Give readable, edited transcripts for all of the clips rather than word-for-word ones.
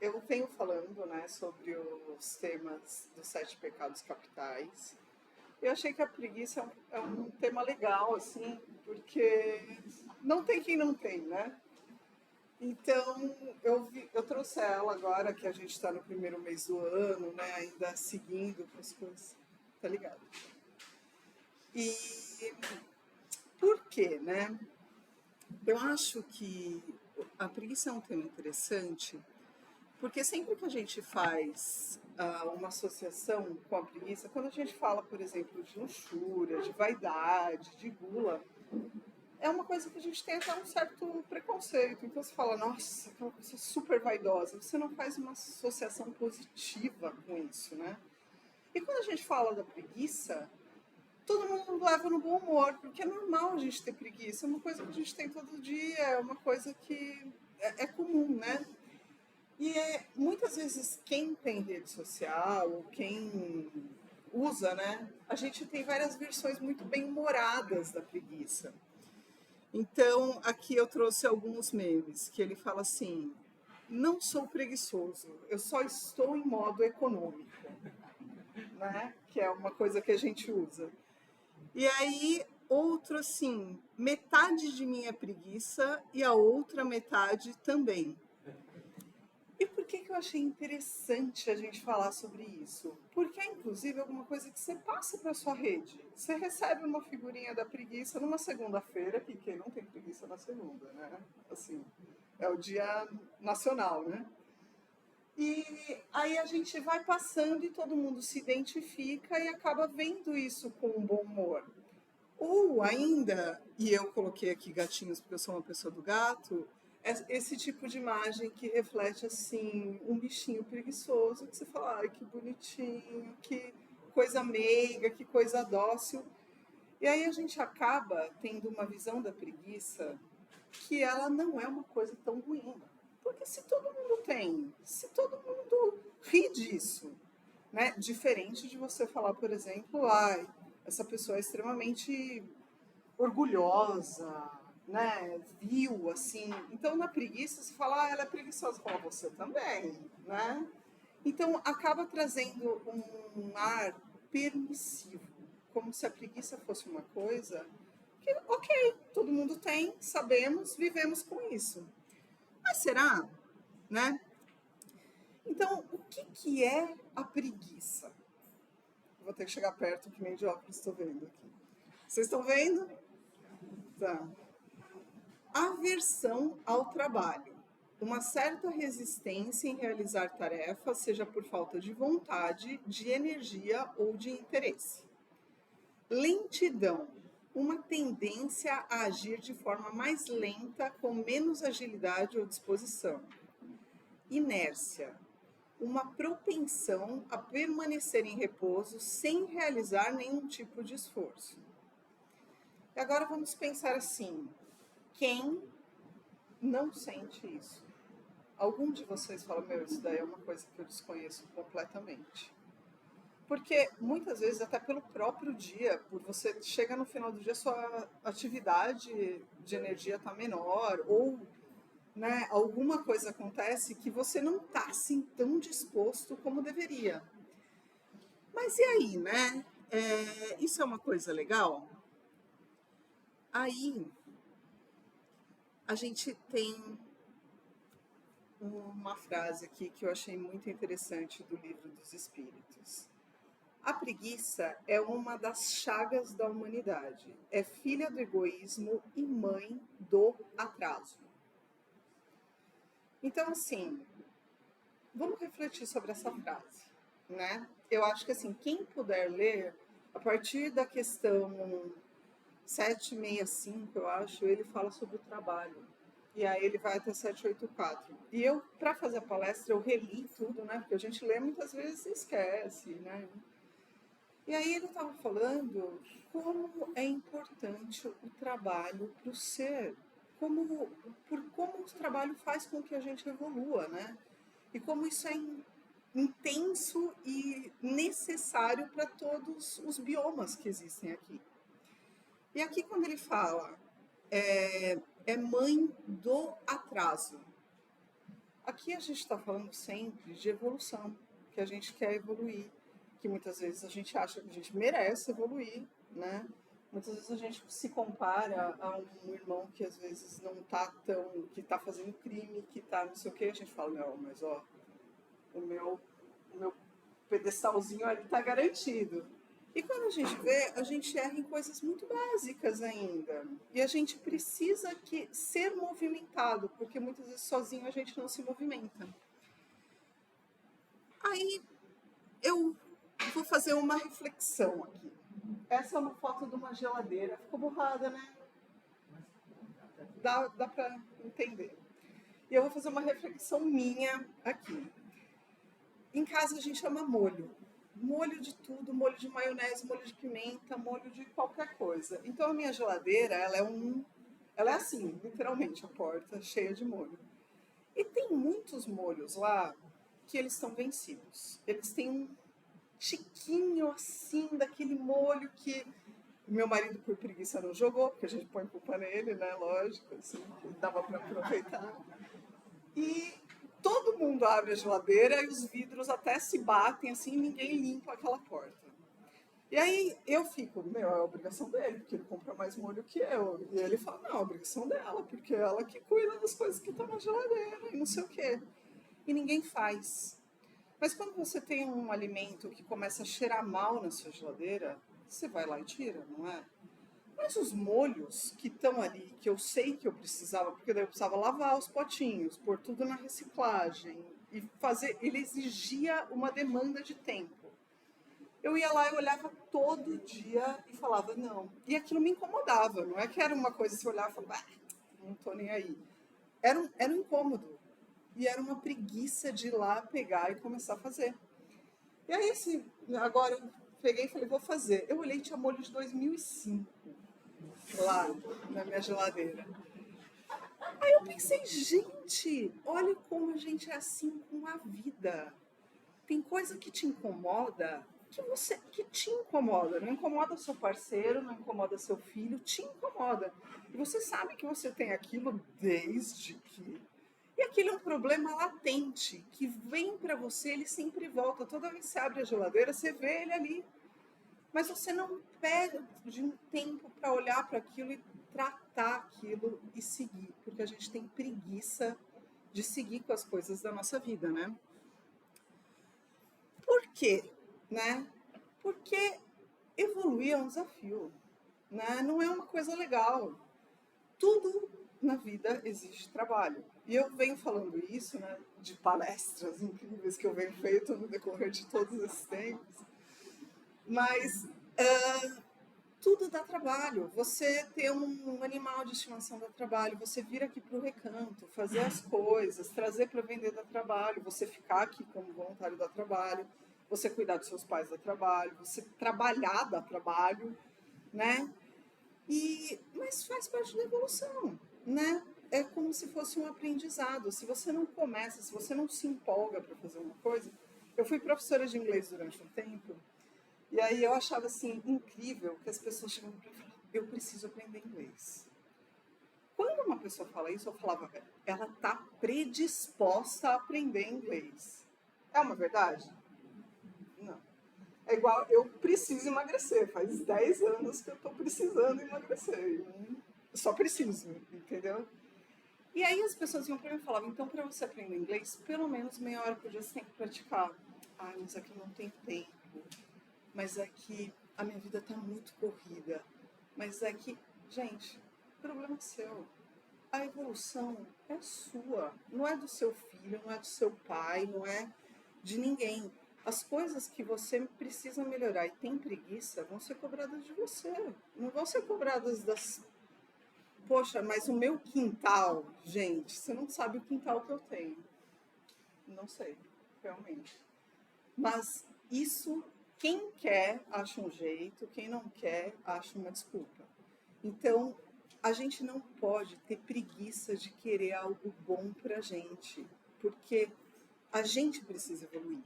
Eu venho falando, né, sobre os temas dos 7 pecados capitais. Eu achei que a preguiça é um tema legal, assim, porque não tem quem não tem, né? Então, eu trouxe ela agora, que a gente está no primeiro mês do ano, né, ainda seguindo com as coisas, tá ligado? E por quê, né? Eu acho que a preguiça é um tema interessante. Porque sempre que a gente faz uma associação com a preguiça, quando a gente fala, por exemplo, de luxúria, de vaidade, de gula, é uma coisa que a gente tem até um certo preconceito. Então você fala, nossa, aquela pessoa super vaidosa. Você não faz uma associação positiva com isso, né? E quando a gente fala da preguiça, todo mundo leva no bom humor, porque é normal a gente ter preguiça. É uma coisa que a gente tem todo dia, é uma coisa que é comum, né? E muitas vezes quem tem rede social, ou quem usa, né? A gente tem várias versões muito bem-humoradas da preguiça. Então, aqui eu trouxe alguns memes, que ele fala assim, não sou preguiçoso, eu só estou em modo econômico, né? Que é uma coisa que a gente usa. E aí, outro assim, metade de mim é preguiça e a outra metade também. E por que eu achei interessante a gente falar sobre isso? Porque é, inclusive, alguma coisa que você passa para sua rede. Você recebe uma figurinha da preguiça numa segunda-feira, que quem não tem preguiça na segunda, né? Assim, é o dia nacional, né? E aí a gente vai passando e todo mundo se identifica e acaba vendo isso com um bom humor. Ou ainda, e eu coloquei aqui gatinhos porque eu sou uma pessoa do gato, esse tipo de imagem que reflete assim um bichinho preguiçoso que você fala, ai que bonitinho, que coisa meiga, que coisa dócil. E aí a gente acaba tendo uma visão da preguiça que ela não é uma coisa tão ruim. Porque se todo mundo tem, se todo mundo ri disso, né? Diferente de você falar, por exemplo, ai, essa pessoa é extremamente orgulhosa, né? Vil, assim. Então, na preguiça, se fala, ela é preguiçosa, fala, você também, né? Então, acaba trazendo um ar permissivo, como se a preguiça fosse uma coisa que, ok, todo mundo tem, sabemos, vivemos com isso. Mas será, né? Então, o que é a preguiça? Vou ter que chegar perto, que nem de óculos estou vendo aqui. Vocês estão vendo? Tá. Aversão ao trabalho. Uma certa resistência em realizar tarefas, seja por falta de vontade, de energia ou de interesse. Lentidão. Uma tendência a agir de forma mais lenta, com menos agilidade ou disposição. Inércia. Uma propensão a permanecer em repouso sem realizar nenhum tipo de esforço. E agora vamos pensar assim: quem não sente isso? Algum de vocês fala, meu, isso daí é uma coisa que eu desconheço completamente. Porque muitas vezes, até pelo próprio dia, por você chega no final do dia, sua atividade de energia está menor, ou né, alguma coisa acontece que você não está assim tão disposto como deveria. Mas e aí, né? Isso é uma coisa legal? Aí a gente tem uma frase aqui que eu achei muito interessante do Livro dos Espíritos. A preguiça é uma das chagas da humanidade. É filha do egoísmo e mãe do atraso. Então, assim, vamos refletir sobre essa frase, né? Eu acho que, assim, quem puder ler, a partir da questão 765, eu acho, ele fala sobre o trabalho. E aí ele vai até 784. E eu, para fazer a palestra, eu reli tudo, né? Porque a gente lê muitas vezes e esquece, né? E aí ele estava falando como é importante o trabalho para o ser, como o trabalho faz com que a gente evolua, né? E como isso é intenso e necessário para todos os biomas que existem aqui. E aqui quando ele fala é mãe do atraso, aqui a gente está falando sempre de evolução, que a gente quer evoluir, que muitas vezes a gente acha que a gente merece evoluir, né? Muitas vezes a gente se compara a um irmão que às vezes não tá tão, que tá fazendo crime, que tá não sei o que, a gente fala, não, mas ó, o meu pedestalzinho ali tá garantido. E quando a gente vê, a gente erra em coisas muito básicas ainda. E a gente precisa ser movimentado, porque muitas vezes sozinho a gente não se movimenta. Aí eu vou fazer uma reflexão aqui. Essa é uma foto de uma geladeira. Ficou borrada, né? Dá para entender. E eu vou fazer uma reflexão minha aqui. Em casa a gente chama molho. Molho de tudo, molho de maionese, molho de pimenta, molho de qualquer coisa. Então a minha geladeira, ela é assim, literalmente, a porta cheia de molho. E tem muitos molhos lá que eles estão vencidos. Eles têm um tiquinho assim daquele molho que meu marido por preguiça não jogou, porque a gente põe culpa nele, né? Lógico, assim, dava para aproveitar. E todo mundo abre a geladeira e os vidros até se batem assim e ninguém limpa aquela porta. E aí eu fico, meu, é a obrigação dele, porque ele compra mais molho que eu. E ele fala, não, é a obrigação dela, porque é ela que cuida das coisas que estão na geladeira e não sei o quê. E ninguém faz. Mas quando você tem um alimento que começa a cheirar mal na sua geladeira, você vai lá e tira, não é? Mas os molhos que estão ali, que eu sei que eu precisava, porque daí eu precisava lavar os potinhos, pôr tudo na reciclagem e fazer, ele exigia uma demanda de tempo. Eu ia lá e olhava todo dia e falava, não. E aquilo me incomodava, não é que era uma coisa que você olhava e falava, não tô nem aí. Era um incômodo. E era uma preguiça de ir lá pegar e começar a fazer. E aí, assim, agora eu peguei e falei, vou fazer. Eu olhei, tinha molho de 2005 lá na minha geladeira. Aí eu pensei, gente, olha como a gente é assim com a vida. Tem coisa que te incomoda, que te incomoda. Não incomoda seu parceiro, não incomoda seu filho, te incomoda. E você sabe que você tem aquilo desde que... E aquilo é um problema latente, que vem para você, ele sempre volta. Toda vez que você abre a geladeira, você vê ele ali. Mas você não perde um tempo para olhar para aquilo e tratar aquilo e seguir, porque a gente tem preguiça de seguir com as coisas da nossa vida, né? Por quê? Né? Porque evoluir é um desafio, né? Não é uma coisa legal. Tudo na vida exige trabalho. E eu venho falando isso, né, de palestras incríveis que eu venho feito no decorrer de todos esses tempos. Mas tudo dá trabalho. Você ter um animal de estimação dá trabalho. Você vir aqui para o recanto, fazer as coisas, trazer para vender dá trabalho. Você ficar aqui como voluntário dá trabalho. Você cuidar dos seus pais dá trabalho. Você trabalhar dá trabalho, né? Mas faz parte da evolução, né? É como se fosse um aprendizado. Se você não começa, se você não se empolga para fazer uma coisa... Eu fui professora de inglês durante um tempo. E aí eu achava assim incrível que as pessoas chegavam para mim e falavam, eu preciso aprender inglês. Quando uma pessoa fala isso, eu falava, ela está predisposta a aprender inglês. É uma verdade? Não. É igual, eu preciso emagrecer. Faz 10 anos que eu estou precisando emagrecer. Eu só preciso, entendeu? E aí as pessoas iam para mim e falavam, então para você aprender inglês, pelo menos meia hora por dia você tem que praticar. Ah, mas aqui não tem tempo. Mas é que a minha vida está muito corrida. Mas é que, gente, o problema é seu. A evolução é sua. Não é do seu filho, não é do seu pai, não é de ninguém. As coisas que você precisa melhorar e tem preguiça vão ser cobradas de você. Não vão ser cobradas das... Poxa, mas o meu quintal, gente, você não sabe o quintal que eu tenho. Não sei, realmente. Mas isso... Quem quer, acha um jeito. Quem não quer, acha uma desculpa. Então, a gente não pode ter preguiça de querer algo bom pra gente. Porque a gente precisa evoluir.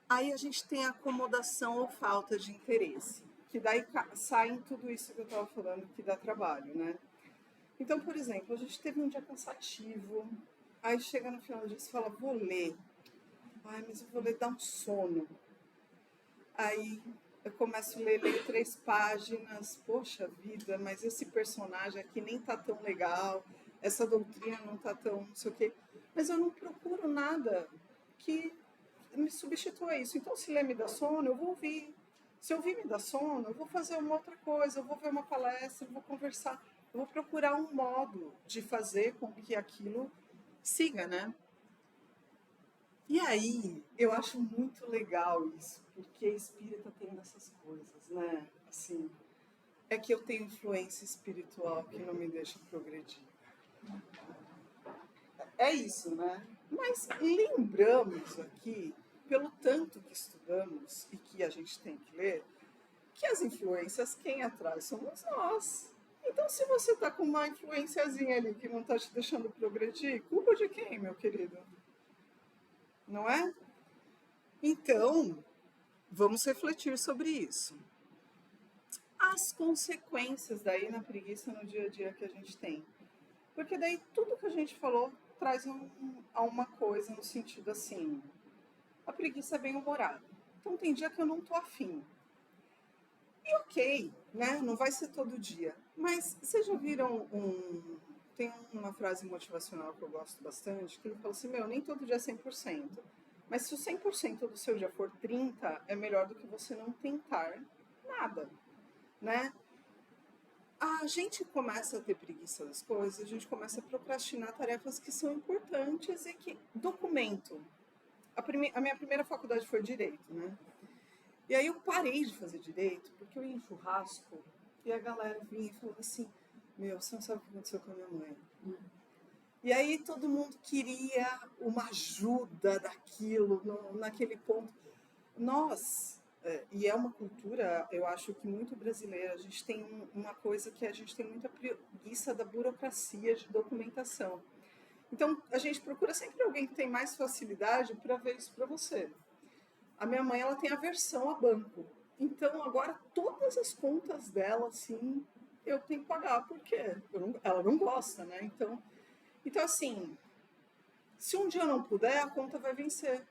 Aí a gente tem acomodação ou falta de interesse. Que daí sai em tudo isso que eu estava falando, que dá trabalho, né? Então, por exemplo, a gente teve um dia cansativo. Aí chega no final do dia e fala, vou ler. Ai, mas eu vou ler, dá um sono. Aí eu começo a ler, leio 3 páginas. Poxa vida, mas esse personagem aqui nem tá tão legal. Essa doutrina não tá tão não sei o quê. Mas eu não procuro nada que me substitua isso. Então, se ler me dá sono, eu vou ouvir. Se ouvir me dá sono, eu vou fazer uma outra coisa. Eu vou ver uma palestra, eu vou conversar. Eu vou procurar um modo de fazer com que aquilo siga, né? E aí, eu acho muito legal isso, porque espírita tem essas coisas, né? Assim, é que eu tenho influência espiritual que não me deixa progredir. É isso, né? Mas lembramos aqui, pelo tanto que estudamos e que a gente tem que ler, que as influências quem atrai somos nós. Então, se você tá com uma influenciazinha ali que não tá te deixando progredir, culpa de quem, meu querido? Não é? Então, vamos refletir sobre isso. As consequências daí na preguiça no dia a dia que a gente tem. Porque daí tudo que a gente falou traz a uma coisa no sentido assim, a preguiça é bem humorada. Então tem dia que eu não tô afim. E ok, né? Não vai ser todo dia. Mas vocês já viram tem uma frase motivacional que eu gosto bastante, que ele fala assim, meu, nem todo dia é 100%. Mas se o 100% do seu dia for 30, é melhor do que você não tentar nada, né? A gente começa a ter preguiça das coisas, a gente começa a procrastinar tarefas que são importantes e que... Documento. A minha primeira faculdade foi Direito, né? E aí eu parei de fazer Direito porque eu ia em churrasco e a galera vinha e falava assim, meu, você não sabe o que aconteceu com a minha mãe. E aí todo mundo queria uma ajuda daquilo, naquele ponto. Nós, e é uma cultura, eu acho que muito brasileira, a gente tem uma coisa que a gente tem muita preguiça da burocracia de documentação. Então, a gente procura sempre alguém que tem mais facilidade para ver isso para você. A minha mãe, ela tem aversão a banco. Então, agora, todas as contas dela, assim, eu tenho que pagar, porque ela não gosta, né? Então, assim, se um dia eu não puder, a conta vai vencer.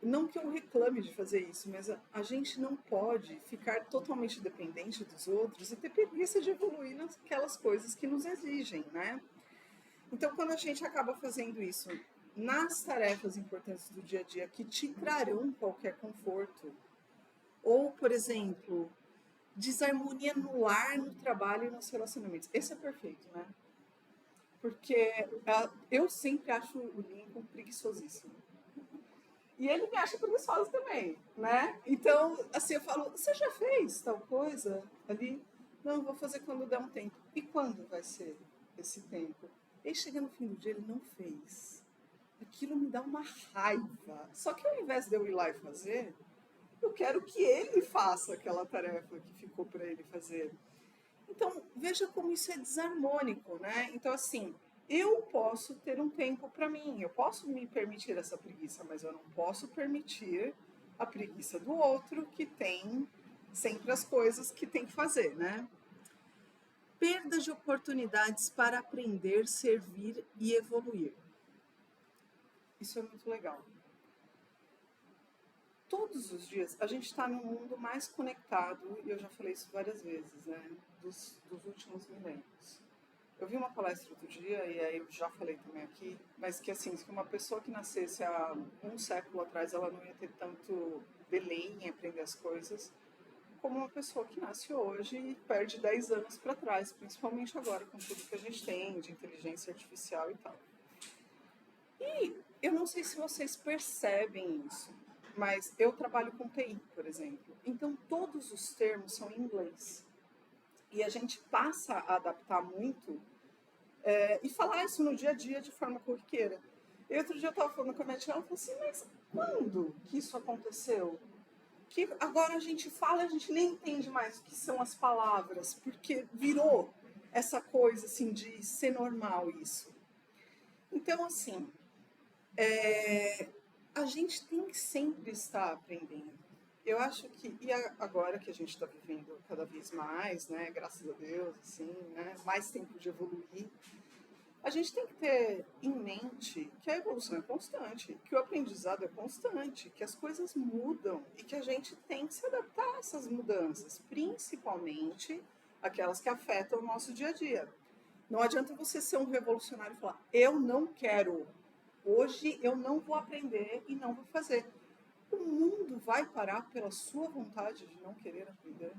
Não que eu reclame de fazer isso, mas a gente não pode ficar totalmente dependente dos outros e ter preguiça de evoluir naquelas coisas que nos exigem, né? Então, quando a gente acaba fazendo isso nas tarefas importantes do dia a dia que te trarão qualquer conforto, ou, por exemplo, desarmonia no lar, no trabalho e nos relacionamentos. Esse é perfeito, né? Porque eu sempre acho o Lincoln preguiçosíssimo. E ele me acha preguiçosa também, né? Então, assim, eu falo, você já fez tal coisa ali? Não, vou fazer quando der um tempo. E quando vai ser esse tempo? E chega no fim do dia, ele não fez. Aquilo me dá uma raiva. Só que ao invés de eu ir lá e fazer, eu quero que ele faça aquela tarefa que ficou para ele fazer. Então, veja como isso é desarmônico, né? Então, assim, eu posso ter um tempo para mim, eu posso me permitir essa preguiça, mas eu não posso permitir a preguiça do outro que tem sempre as coisas que tem que fazer, né? Perda de oportunidades para aprender, servir e evoluir. Isso é muito legal. Todos os dias, a gente está num mundo mais conectado, e eu já falei isso várias vezes, né? Dos últimos milênios. Eu vi uma palestra outro dia, e aí eu já falei também aqui, mas que assim, se uma pessoa que nascesse há um século atrás, ela não ia ter tanto delay em aprender as coisas, como uma pessoa que nasce hoje e perde 10 anos para trás, principalmente agora com tudo que a gente tem de inteligência artificial e tal. E eu não sei se vocês percebem isso, mas eu trabalho com TI, por exemplo. Então todos os termos são em inglês. E a gente passa a adaptar muito e falar isso no dia a dia de forma corriqueira. E outro dia eu estava falando com a minha tia, ela falou assim, mas quando que isso aconteceu? Que agora a gente fala, a gente nem entende mais o que são as palavras, porque virou essa coisa assim de ser normal isso. Então, assim, a gente tem que sempre estar aprendendo. Eu acho que, e agora que a gente está vivendo cada vez mais, né, graças a Deus, assim, né, mais tempo de evoluir, A gente tem que ter em mente que a evolução é constante, que o aprendizado é constante, que as coisas mudam e que a gente tem que se adaptar a essas mudanças, principalmente aquelas que afetam o nosso dia a dia. Não adianta você ser um revolucionário e falar, eu não quero, hoje eu não vou aprender e não vou fazer. O mundo vai parar pela sua vontade de não querer aprender?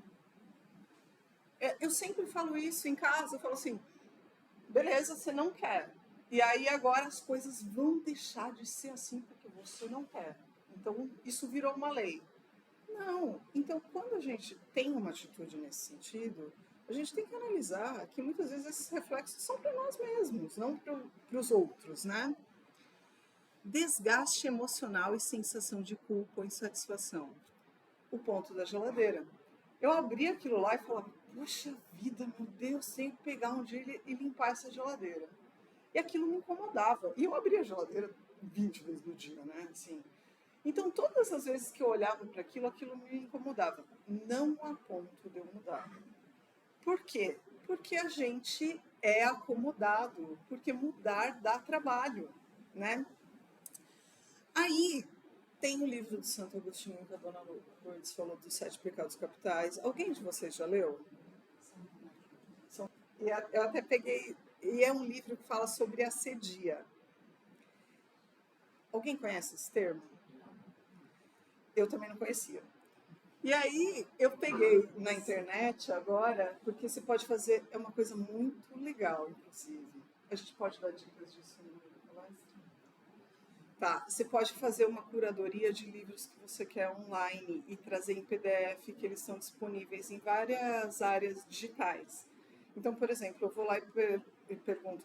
Eu sempre falo isso em casa, eu falo assim, beleza, você não quer. E aí agora as coisas vão deixar de ser assim porque você não quer. Então isso virou uma lei. Não. Então quando a gente tem uma atitude nesse sentido, a gente tem que analisar que muitas vezes esses reflexos são para nós mesmos, não para os outros, né? Desgaste emocional e sensação de culpa ou insatisfação. O ponto da geladeira. Eu abria aquilo lá e falava, poxa vida, meu Deus, tenho que pegar um dia e limpar essa geladeira. E aquilo me incomodava. E eu abria a geladeira 20 vezes no dia, né? Assim. Então, todas as vezes que eu olhava para aquilo, aquilo me incomodava. Não a ponto de eu mudar. Por quê? Porque a gente é acomodado, porque mudar dá trabalho, né? Aí, tem o livro do Santo Agostinho que a dona Lourdes falou dos 7 pecados capitais. Alguém de vocês já leu? Eu até peguei, e é um livro que fala sobre ascedia. Alguém conhece esse termo? Eu também não conhecia. E aí eu peguei na internet agora, porque você pode fazer, é uma coisa muito legal, inclusive. A gente pode dar dicas disso no palestra? Tá, você pode fazer uma curadoria de livros que você quer online e trazer em PDF, que eles estão disponíveis em várias áreas digitais. Então, por exemplo, eu vou lá e pergunto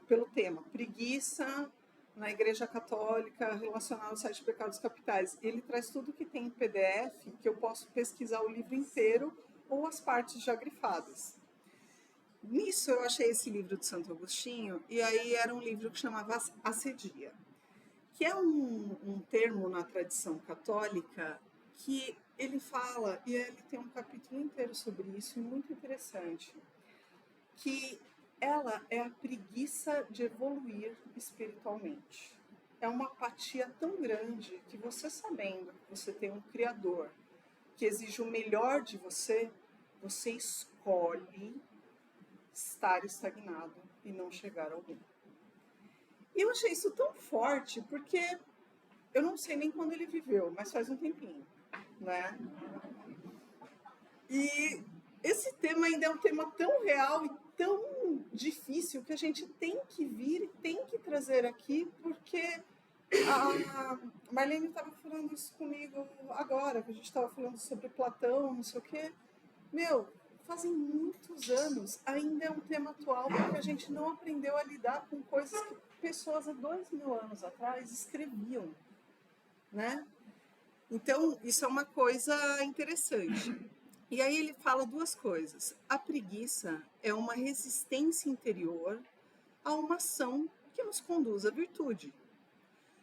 pelo tema preguiça na Igreja Católica relacionado aos 7 pecados capitais. Ele traz tudo que tem em PDF, que eu posso pesquisar o livro inteiro ou as partes já grifadas. Nisso eu achei esse livro de Santo Agostinho, e aí era um livro que chamava Ascedia, que é um termo na tradição católica que ele fala, e ele tem um capítulo inteiro sobre isso, muito interessante, que ela é a preguiça de evoluir espiritualmente. É uma apatia tão grande que você sabendo que você tem um Criador que exige o melhor de você, você escolhe estar estagnado e não chegar ao bem. E eu achei isso tão forte porque eu não sei nem quando ele viveu, mas faz um tempinho, né? E esse tema ainda é um tema tão real e tão difícil que a gente tem que vir e tem que trazer aqui, porque a Marlene estava falando isso comigo agora, que a gente estava falando sobre Platão, não sei o quê. Meu, fazem muitos anos, ainda é um tema atual, porque a gente não aprendeu a lidar com coisas que pessoas há 2000 anos atrás escreviam, né? Então, isso é uma coisa interessante. E aí ele fala duas coisas. A preguiça é uma resistência interior a uma ação que nos conduz à virtude.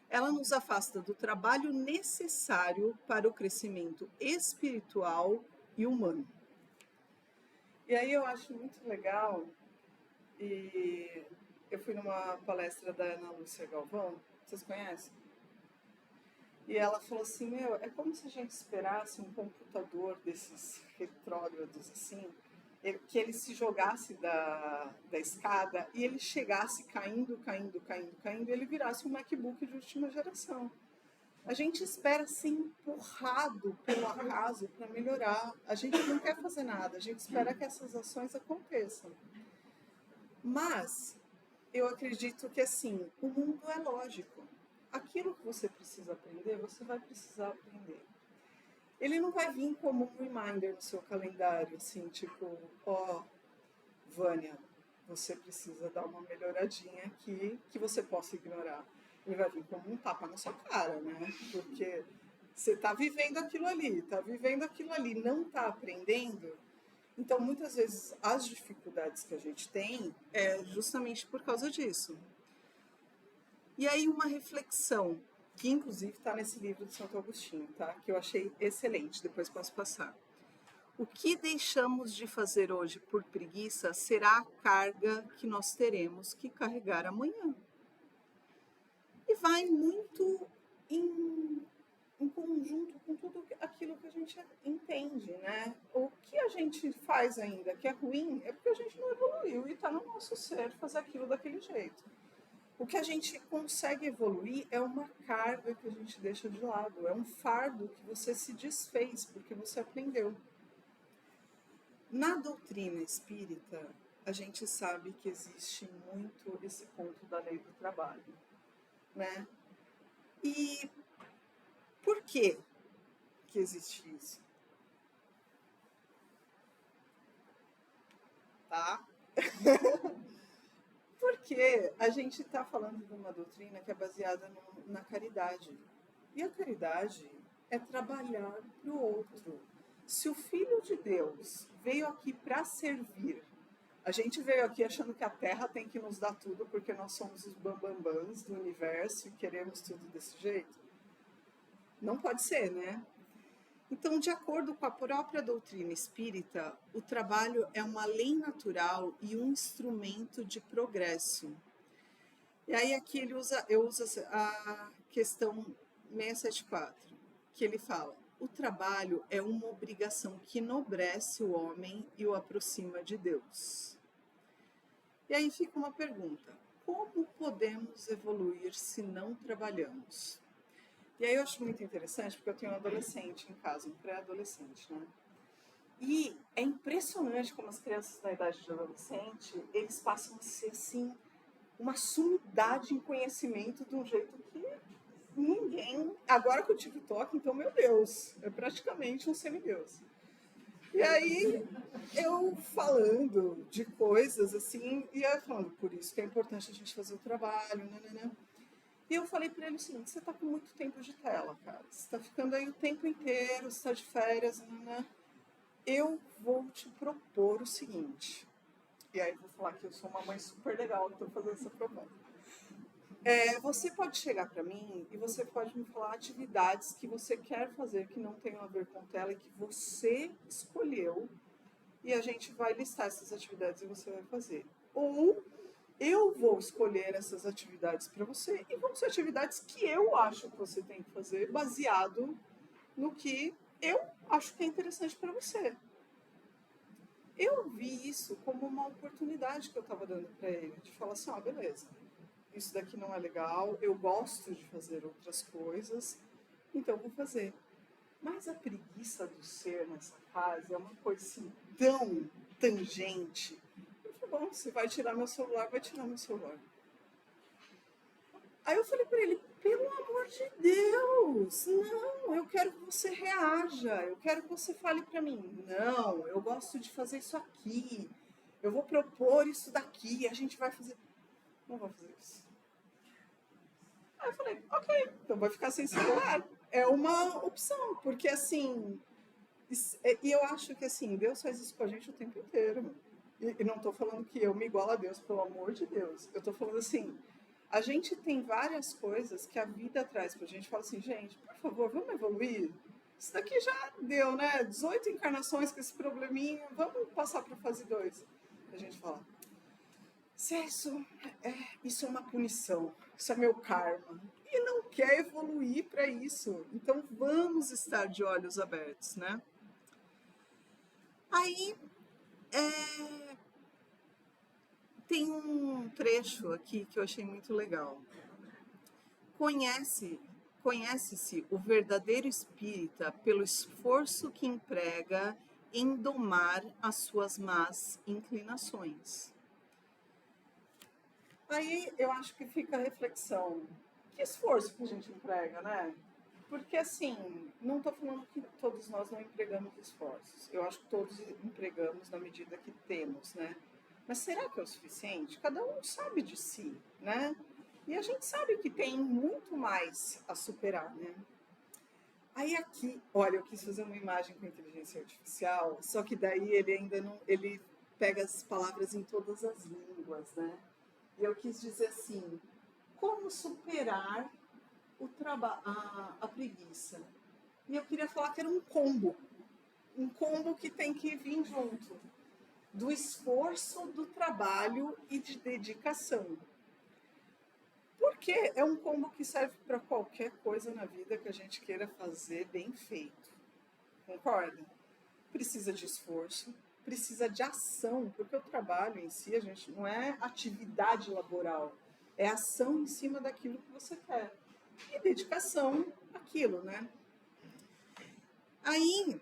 Ela nos afasta do trabalho necessário para o crescimento espiritual e humano. E aí eu acho muito legal, e eu fui numa palestra da Ana Lúcia Galvão, vocês conhecem? E ela falou assim, meu, é como se a gente esperasse um computador desses retrógrados assim, que ele se jogasse da escada e ele chegasse caindo, e ele virasse um MacBook de última geração. A gente espera ser empurrado pelo acaso para melhorar. A gente não quer fazer nada, a gente espera que essas ações aconteçam. Mas eu acredito que assim, o mundo é lógico. Aquilo que você precisa aprender, você vai precisar aprender. Ele não vai vir como um reminder no seu calendário, assim, tipo, ó, Vânia, você precisa dar uma melhoradinha aqui que você possa ignorar. Ele vai vir como um tapa na sua cara, né? Porque você está vivendo aquilo ali, não está aprendendo. Então, muitas vezes, as dificuldades que a gente tem é justamente por causa disso. E aí uma reflexão, que inclusive está nesse livro de Santo Agostinho, tá? Que eu achei excelente, depois posso passar. O que deixamos de fazer hoje por preguiça será a carga que nós teremos que carregar amanhã. E vai muito em conjunto com tudo aquilo que a gente entende, né? O que a gente faz ainda que é ruim é porque a gente não evoluiu e está no nosso ser fazer aquilo daquele jeito. O que a gente consegue evoluir é uma carga que a gente deixa de lado, é um fardo que você se desfez porque você aprendeu. Na doutrina espírita, a gente sabe que existe muito esse ponto da lei do trabalho, né? E por que existe isso? Tá? Porque a gente está falando de uma doutrina que é baseada na caridade. E a caridade é trabalhar para o outro. Se o Filho de Deus veio aqui para servir, a gente veio aqui achando que a Terra tem que nos dar tudo porque nós somos os bambambãs do universo e queremos tudo desse jeito? Não pode ser, né? Então, de acordo com a própria doutrina espírita, o trabalho é uma lei natural e um instrumento de progresso. E aí aqui eu uso a questão 674, que ele fala: o trabalho é uma obrigação que enobrece o homem e o aproxima de Deus. E aí fica uma pergunta: como podemos evoluir se não trabalhamos? E aí eu acho muito interessante, porque eu tenho um adolescente em casa, um pré-adolescente, né? E é impressionante como as crianças na idade de adolescente, eles passam a ser, assim, uma sumidade em conhecimento de um jeito que ninguém... Agora com o TikTok, então, meu Deus, é praticamente um semideus. E aí, eu falando de coisas, assim, e eu falando, por isso que é importante a gente fazer o trabalho, né? E eu falei para ele o seguinte: você está com muito tempo de tela, cara. Você está ficando aí o tempo inteiro, você está de férias, né? Eu vou te propor o seguinte. E aí eu vou falar que eu sou uma mãe super legal que estou fazendo essa proposta. Você pode chegar para mim e você pode me falar atividades que você quer fazer que não tenham a ver com tela e que você escolheu. E a gente vai listar essas atividades e você vai fazer. Ou eu vou escolher essas atividades para você e vão ser atividades que eu acho que você tem que fazer baseado no que eu acho que é interessante para você. Eu vi isso como uma oportunidade que eu estava dando para ele, de falar assim, beleza, isso daqui não é legal, eu gosto de fazer outras coisas, então vou fazer. Mas a preguiça do ser nessa fase é uma coisa assim tão tangente. Eu falei, bom, se vai tirar meu celular, vai tirar meu celular. Aí eu falei para ele, pelo amor de Deus, não, eu quero que você reaja, eu quero que você fale para mim, não, eu gosto de fazer isso aqui, eu vou propor isso daqui, a gente vai fazer... Não vou fazer isso. Aí eu falei, ok, então vai ficar sem celular. É uma opção, porque assim... E eu acho que assim, Deus faz isso com a gente o tempo inteiro. E não estou falando que eu me igualo a Deus, pelo amor de Deus. Eu estou falando assim, a gente tem várias coisas que a vida traz pra gente. Fala assim, gente, por favor, vamos evoluir? Isso daqui já deu, né? 18 encarnações com esse probleminha, vamos passar para fase 2. A gente fala, se isso é uma punição, isso é meu karma. E não quer evoluir para isso. Então vamos estar de olhos abertos, né? Aí, tem um trecho aqui que eu achei muito legal. Conhece-se o verdadeiro espírita pelo esforço que emprega em domar as suas más inclinações. Aí eu acho que fica a reflexão. Que esforço que a gente emprega, né? Porque, assim, não estou falando que todos nós não empregamos esforços. Eu acho que todos empregamos na medida que temos, né? Mas será que é o suficiente? Cada um sabe de si, né? E a gente sabe que tem muito mais a superar, né? Aí aqui, olha, eu quis fazer uma imagem com inteligência artificial, só que daí ele ainda não... Ele pega as palavras em todas as línguas, né? E eu quis dizer assim, como superar a preguiça. E eu queria falar que era um combo. um combo que tem que vir junto do esforço, do trabalho e de dedicação. Porque é um combo que serve para qualquer coisa na vida que a gente queira fazer bem feito. Concorda? Precisa de esforço, precisa de ação, porque o trabalho em si, a gente não é atividade laboral, é ação em cima daquilo que você quer. E dedicação àquilo, né? Aí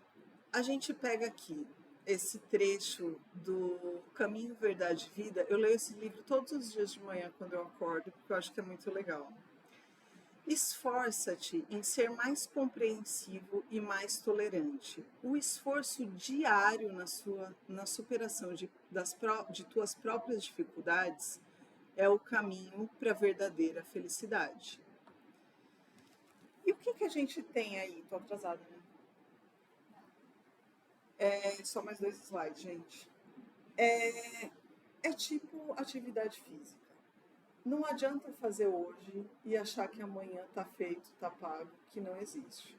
a gente pega aqui esse trecho do Caminho, Verdade e Vida. Eu leio esse livro todos os dias de manhã quando eu acordo, porque eu acho que é muito legal. Esforça-te em ser mais compreensivo e mais tolerante. O esforço diário na superação de tuas próprias dificuldades é o caminho para a verdadeira felicidade. E o que a gente tem aí? Tô atrasada, né? Só mais 2 slides, gente. É tipo atividade física. Não adianta fazer hoje e achar que amanhã tá feito, tá pago, que não existe.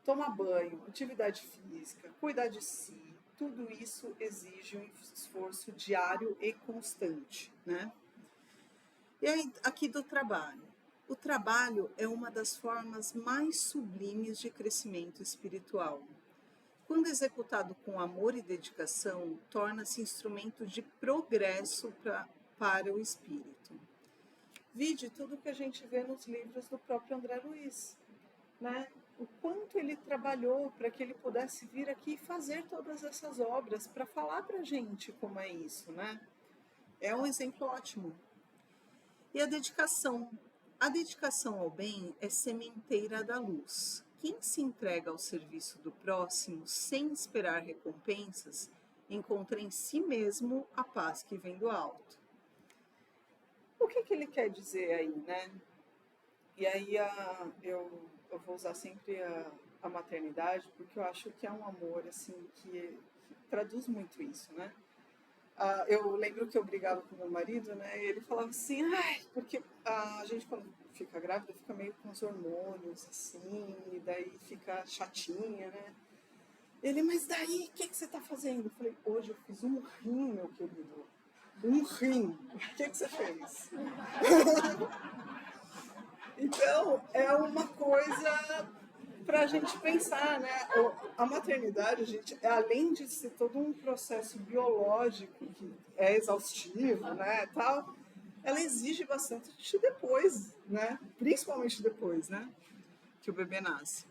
Tomar banho, atividade física, cuidar de si, tudo isso exige um esforço diário e constante, né? E aí, aqui do trabalho. O trabalho é uma das formas mais sublimes de crescimento espiritual. Quando executado com amor e dedicação, torna-se instrumento de progresso para o espírito. Vide tudo que a gente vê nos livros do próprio André Luiz, né? O quanto ele trabalhou para que ele pudesse vir aqui e fazer todas essas obras, para falar para a gente como é isso, né? É um exemplo ótimo. E a dedicação. A dedicação ao bem é sementeira da luz. Quem se entrega ao serviço do próximo sem esperar recompensas, encontra em si mesmo a paz que vem do alto. O que ele quer dizer aí, né? E aí eu vou usar sempre a maternidade, porque eu acho que é um amor assim que traduz muito isso, né? Eu lembro que eu brigava com meu marido, né? E ele falava assim, ai, porque a gente quando fica grávida fica meio com os hormônios, assim, e daí fica chatinha, né? Ele, mas daí, o que você tá fazendo? Eu falei, hoje eu fiz um rim, meu querido. Um rim. O que você fez? Então, é uma coisa para a gente pensar, né? A maternidade, gente, além de ser todo um processo biológico que é exaustivo, né, tal, ela exige bastante depois, né? Principalmente depois, né? Que o bebê nasce.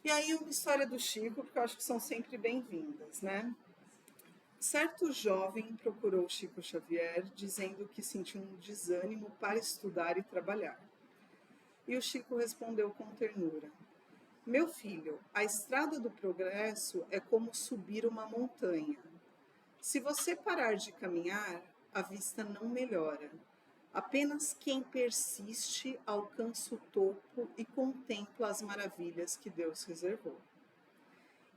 E aí uma história do Chico, porque eu acho que são sempre bem-vindas, né? Certo jovem procurou Chico Xavier dizendo que sentia um desânimo para estudar e trabalhar. E o Chico respondeu com ternura: meu filho, a estrada do progresso é como subir uma montanha. Se você parar de caminhar, a vista não melhora. Apenas quem persiste alcança o topo e contempla as maravilhas que Deus reservou.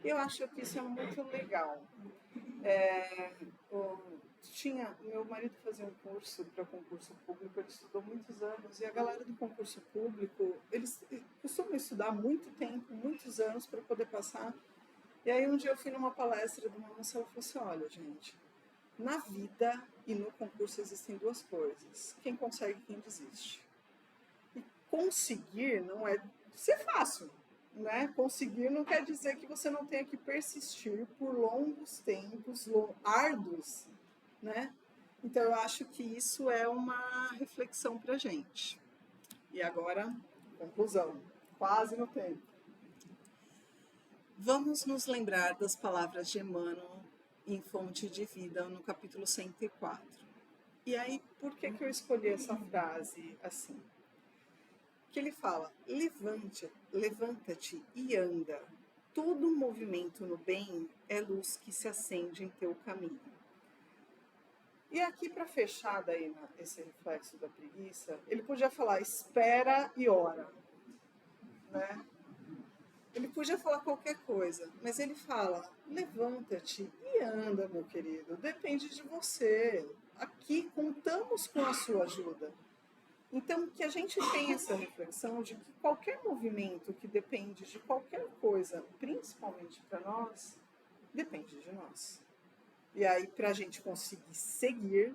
Eu acho que isso é muito legal. Meu marido fazia um curso para concurso público, ele estudou muitos anos, e a galera do concurso público, eles costumam estudar muito tempo, muitos anos para poder passar. E aí um dia eu fui numa palestra de uma moça, ela falou assim, olha gente, na vida e no concurso existem 2 coisas, quem consegue e quem desiste. E conseguir não é ser fácil, né? Conseguir não quer dizer que você não tenha que persistir por longos tempos, árduos, né? Então eu acho que isso é uma reflexão para a gente. E agora, conclusão, quase no tempo. Vamos nos lembrar das palavras de Emmanuel em Fonte de Vida, no capítulo 104. E aí, por que eu escolhi essa frase assim? Que ele fala, levanta-te e anda. Todo movimento no bem é luz que se acende em teu caminho. E aqui, para fechar daí esse reflexo da preguiça, ele podia falar, espera e ora, né? Ele podia falar qualquer coisa, mas ele fala, levanta-te e anda, meu querido, depende de você. Aqui contamos com a sua ajuda. Então, que a gente tenha essa reflexão de que qualquer movimento que depende de qualquer coisa, principalmente para nós, depende de nós. E aí, para a gente conseguir seguir,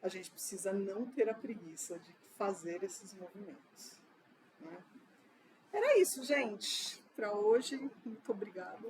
a gente precisa não ter a preguiça de fazer esses movimentos, né? Era isso, gente, para hoje. Muito obrigada.